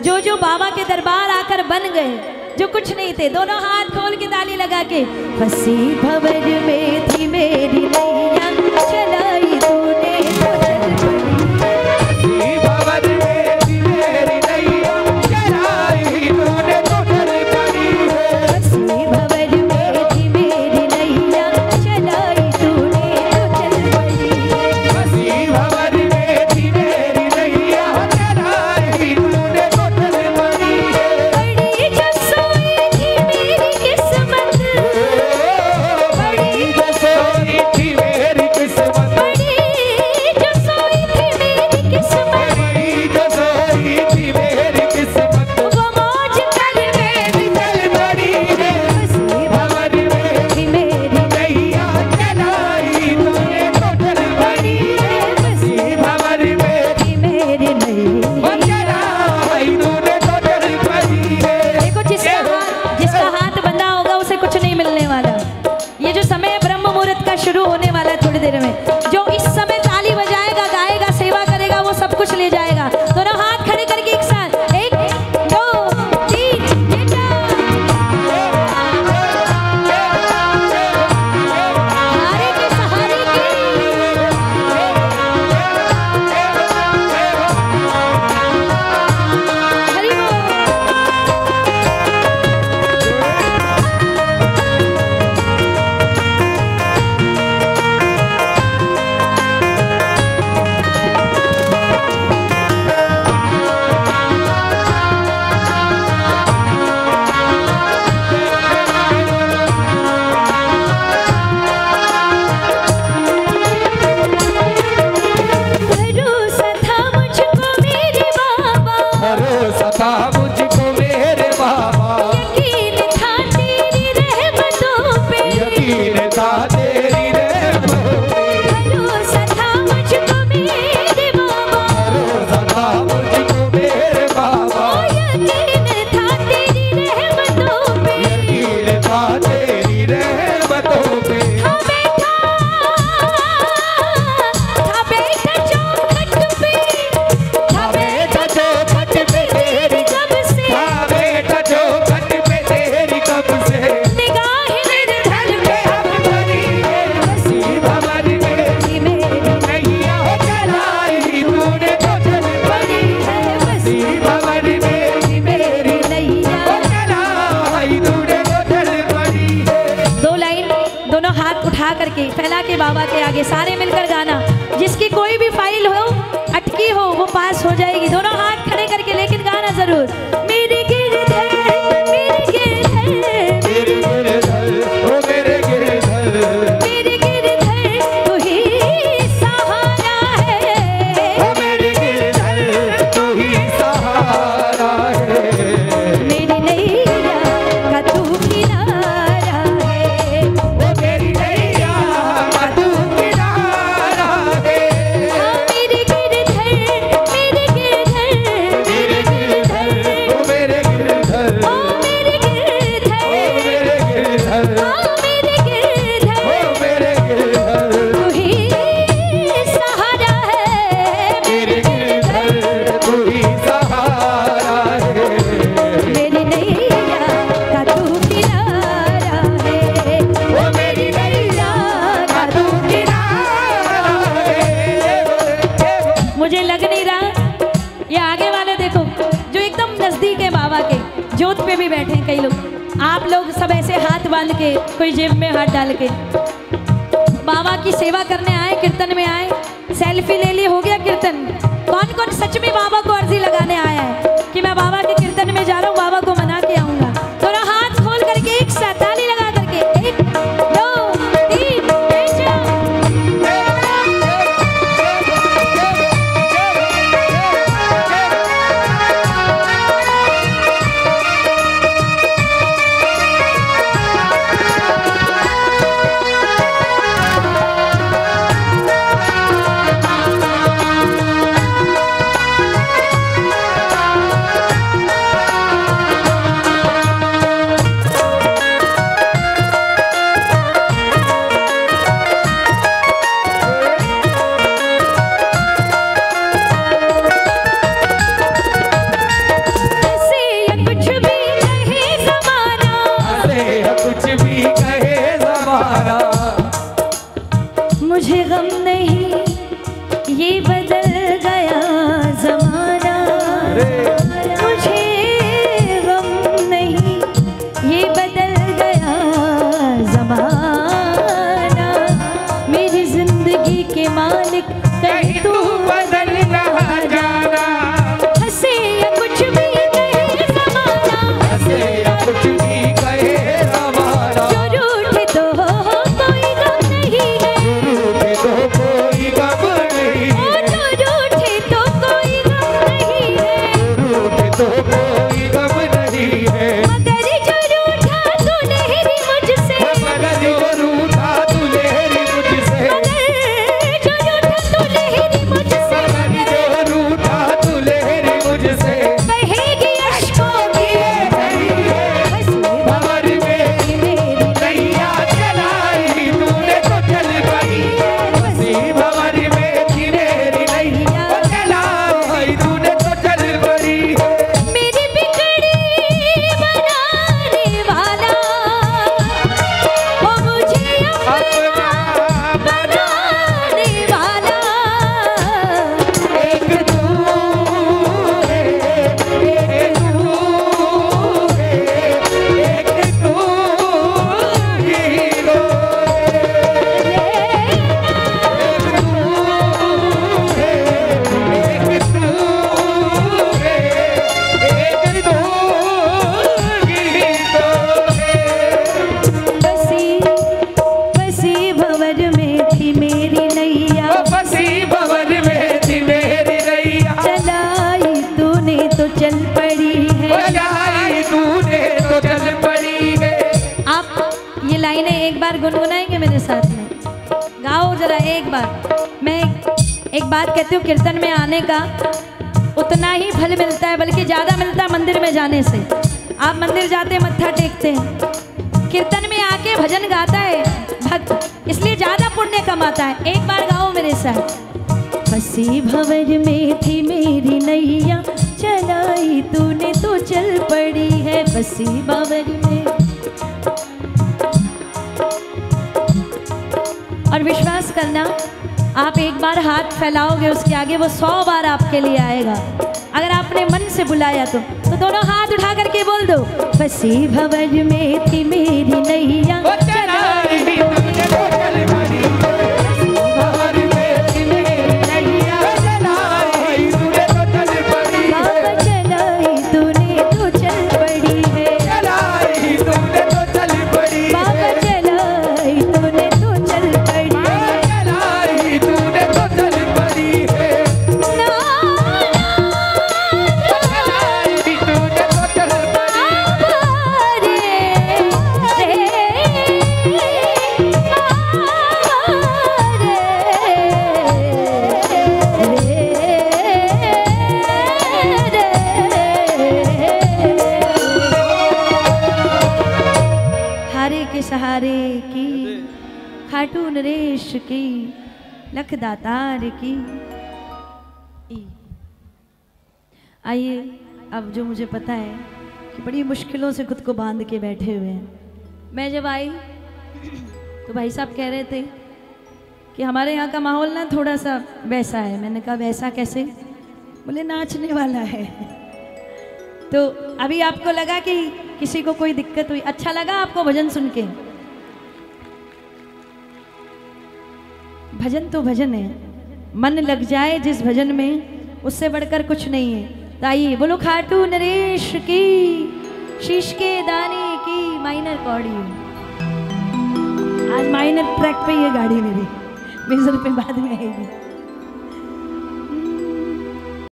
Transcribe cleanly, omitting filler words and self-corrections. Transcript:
जो बाबा के दरबार आकर बन गए, जो कुछ नहीं थे, दोनों हाथ खोल के ताली लगा के, फंसी भंवर में थी मेरी नैया चलाई तूने तो चल पड़ी। भंवर में थी मेरी नैया चलाई तूने तो चल पड़ी। फंसी भंवर में थी मेरी नैया चलाई तूने तो चल पड़ी। फंसी भंवर में थी मेरी नैया चलाई तूने तो चल पड़ी। बड़ी जो सोई थी मेरी किस्मत, बड़ी जो सोई थी मेरी किस्मत, बड़ी जो सोई थी मेरी किस्मत, बड़ी जो सोई थी मेरी किस्मत, वो मौज कर मेरी चल पड़ी है। फंसी भंवर में थी मेरी नैया चलाई तूने तो चल पड़ी है। फंसी भंवर में थी मेरी नैया चलाई तूने तो चल पड़ी है। देखो जिसका हाथ बंधा होगा उसे कुछ नहीं मिलने वाला। ये जो समय ब्रह्म मुहूर्त का शुरू होने वाला है थोड़ी देर में, जो इस समय ताली बजाएगा, गाएगा, सेवा करेगा, वो सब कुछ ले जाएगा। दोनों हाथ खड़े करके एक साथ, 1 2 3 हारे के सहारे की हरि बोल। भरोसा था मुझको मेरे बाबा, भरोसा था मुझको मेरे बाबा, यकीन था तेरी रहमतों पे, यकीन था तेरी रहमतों पे। भरोसा था मुझको मेरे बाबा, भरोसा था मुझको मेरे बाबा, यकीन था तेरी रहमतों पे। यकीन था तेरी रहमतों पे। था बैठा चौखट पे, था बैठा चौखट पे तेरी कब से, था बेटा चौखट पे तेरी कब से निगाहें निर्धल पे अब बनी है। फंसी भंवर में थी मेरी नैया चलाई तूने तो चल पड़ी है। फंसी भंवर में थी मेरी नैया। चलाई तूने तो चल पड़ी है। 2 लाइन दोनों हाथ उठा करके फैला के बाबा के आगे सारे मिलकर गाना। जिसकी कोई भी फाइल हो, अटकी हो, वो पास हो जाएगी। दोनों हाथ खड़े करके लेकिन गाना जरूर। मेरे गिरधर, मेरे गिरधर, मेरे गिरधर ओ मेरे गिरधर, मेरे गिरधर तू ही सहारा है। ओ मेरे गिरधर तू ही सहारा है। मेरी नैया का तू किनारा है। ओ मेरी नैया का तू किनारा है। हाँ मेरे गिरधर, मेरे गिरधर, मेरे गिरधर ओ मेरे गिरधर, ओ मेरे गिरधर, ओ मेरे गिरधर, हाँ मेरे गिरधर ओ मेरे गिरधर, तू ही सहारा है। मेरे गिरधर तू ही सहारा है। मेरी नैया का तू किनारा है। ओ मेरी नैया का तू किनारा है। मुझे लग नहीं रहा, ये आगे वाले देखो जो एकदम नजदीक है बाबा के, जोत पे भी बैठे हैं कई लोग। आप लोग सब ऐसे हाथ बांध के, कोई जेब में हाथ डाल के बाबा की सेवा करने आए, कीर्तन में आए, सेल्फी ले लिए, हो गया कीर्तन। कौन कौन सच में बाबा को अर्जी लगाने आया है कि मैं बाबा के कीर्तन में जा रहा हूँ, बाबा को मना के आऊंगा? थोड़ा हाथ खोल करके एक साथ ताली लगा करके 1 2 3 ओ तो कोई गम नहीं है। मगर जो रूठा दुल्हरी मुझसे, मगर जो रूठा दुल्हरी मुझसे, मगर जो रूठा दुल्हरी मुझसे, मगर जो रूठा दुल्हरी मुझसे, बहेगी अश्कों की हंसी भंवर में मेरी नैया चलाई तूने तो चल पड़ी। हंसी भंवर में थी मेरी नैया चलाई तूने तो चल पड़ी। मेरी बिगड़ी बनाने वाला, वो मुझे अपना बनाने वाला। एक तू है, एक तू है, एक तू हीरो। बसी बसी भंवर में थी मेरी नैया, चलाई तूने तो चल पड़ी है। आप ये लाइनें एक बार गुनगुनाएंगे मेरे साथ में? गाओ जरा एक बार। मैं एक बात कहती हूँ, कीर्तन में आने का उतना ही फल मिलता है, बल्कि ज़्यादा मिलता है मंदिर में जाने से। आप मंदिर जाते हैं, मत्था टेकते हैं, कीर्तन में आके भजन गाता है भक्त, इसलिए ज़्यादा पुण्य कमाता है। एक बार गाओ मेरे साथ। बसी भंवर में थी मेरी नैया, चलाई तूने तो चल पड़ी है। बसी भंवर में। और विश्वास करना, आप एक बार हाथ फैलाओगे, उसके आगे वो 100 बार आपके लिए आएगा। अगर आपने मन से बुलाया तो दोनों हाथ उठा करके बोल दो, बसी भंवर में थी मेरी नैया, चलाई तूने तो चल पड़ी। बाबा चलाई तूने तो चल पड़ी है, बाबा चलाई तूने तो चल पड़ी है। ना हारे के सहारे की, खाटू नरेश की, लख दातार की। आइए, अब जो मुझे पता है कि बड़ी मुश्किलों से खुद को बांध के बैठे हुए हैं, मैं जब आई तो भाई साहब कह रहे थे कि हमारे यहाँ का माहौल ना थोड़ा सा वैसा है। मैंने कहा वैसा कैसे? बोले नाचने वाला है। तो अभी आपको लगा कि किसी को कोई दिक्कत हुई? अच्छा लगा आपको भजन सुन के? भजन तो भजन है, मन लग जाए जिस भजन में उससे बढ़कर कुछ नहीं है। तो आइए बोलो खाटू नरेश की, शीश के दाने की। माइनर कॉर्ड आज माइनर ट्रैक पे ये गाड़ी मेरी, मेजर पे बाद में आएगी।